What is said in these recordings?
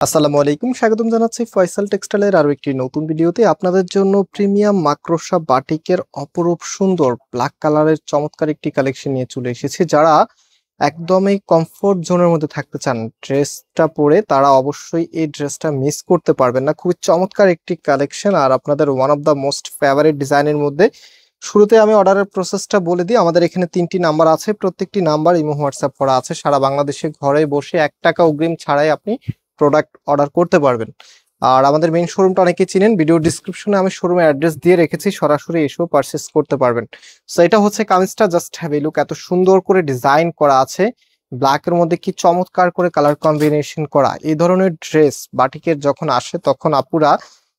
আসসালামু আলাইকুম, স্বাগতম জানাচ্ছি ফয়সাল টেক্সটাইলের আরো একটি নতুন ভিডিওতে। আপনাদের জন্য প্রিমিয়াম মাকড়সা বাটিকের অপরূপ সুন্দর ব্ল্যাক কালারের চমৎকার একটি কালেকশন নিয়ে চলে এসেছি। যারা একদমই কমফোর্ট জোনের মধ্যে থাকতে চান ড্রেসটা পরে, তারা অবশ্যই এই ড্রেসটা মিস করতে পারবেন না। খুবই চমৎকার একটি কালেকশন আর আপনাদের one of the most favourite ডিজাইনের মধ্যে। শুরুতে আমি অর্ডারের প্রসেসটা বলে দিই। আমাদের এখানে 3টি নাম্বার আছে, প্রত্যেকটি নাম্বার ইমো হোয়াটসঅ্যাপ করা আছে। সারা বাংলাদেশে ঘরে বসে 1 টাকা অগ্রিম ছাড়াই আপনি প্রোডাক্ট অর্ডার করতে পারবেন। আর আমাদের মেইন শোরুমটা অনেকেই চিনেন, ভিডিও ডিসক্রিপশনে আমি শোরুমের অ্যাড্রেস দিয়ে রেখেছি, সরাসরি এসেও পারচেস করতে পারবেন। সো এটা হচ্ছে কামিজটা, জাস্ট হ্যাভ এ লুক। এত সুন্দর করে ডিজাইন করা আছে, ব্ল্যাক এর মধ্যে কি চমৎকার করে কালার কম্বিনেশন করা। এই ধরনের ড্রেস বাটিকের যখন আসে তখন আপুরা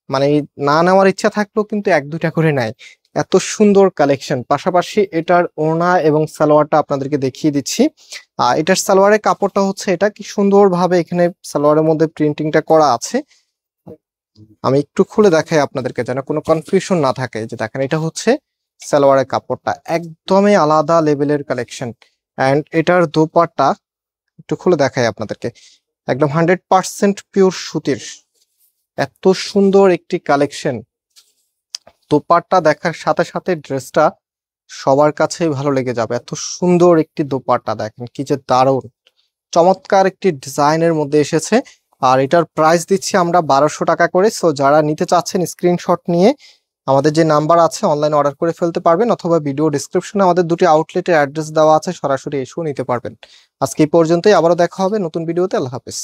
মানে না নেওয়ার ইচ্ছা থাকলেও কিন্তু 1-2টা করে নেয়। এত সুন্দর কালেকশন। পাশাপাশি এটার ওড়না এবং সালোয়ারটা আপনাদেরকে দেখিয়ে দিচ্ছি। এটার সালোয়ারের কাপড়টা হচ্ছে এটা, কি সুন্দর ভাবে এখানে সালোয়ারের মধ্যে প্রিন্টিংটা করা আছে। আমি একটু খুলে দেখাই আপনাদেরকে যেন কোনো কনফিউশন না থাকে। যে দেখেন, এটা হচ্ছে সালোয়ারের কাপড়টা, একদমই আলাদা লেভেলের কালেকশন। এন্ড এটার দোপাট্টা একটু খুলে দেখাই আপনাদেরকে, একদম 100% পিওর সুতির। এত সুন্দর একটি কালেকশন। দোপাট্টা দেখার সাথে সাথে ড্রেসটা সবার কাছেই ভালো লেগে যাবে। এত সুন্দর একটি দোপাট্টা, দেখেন কি যে দারুণ চমৎকার একটি ডিজাইনের মধ্যে এসেছে। আর এটার প্রাইস দিচ্ছি আমরা 1200 টাকা করে। সো যারা নিতে চাচ্ছেন স্ক্রিনশট নিয়ে আমাদের যে নাম্বার আছে অনলাইনে অর্ডার করে ফেলতে পারবেন, অথবা ভিডিও ডিসক্রিপশনে আমাদের দুটি আউটলেটের অ্যাড্রেস দেওয়া আছে, সরাসরি এসেও নিতে পারবেন। আজকে এই পর্যন্তই, আবারও দেখা হবে নতুন ভিডিওতে। আল্লাহ হাফেজ।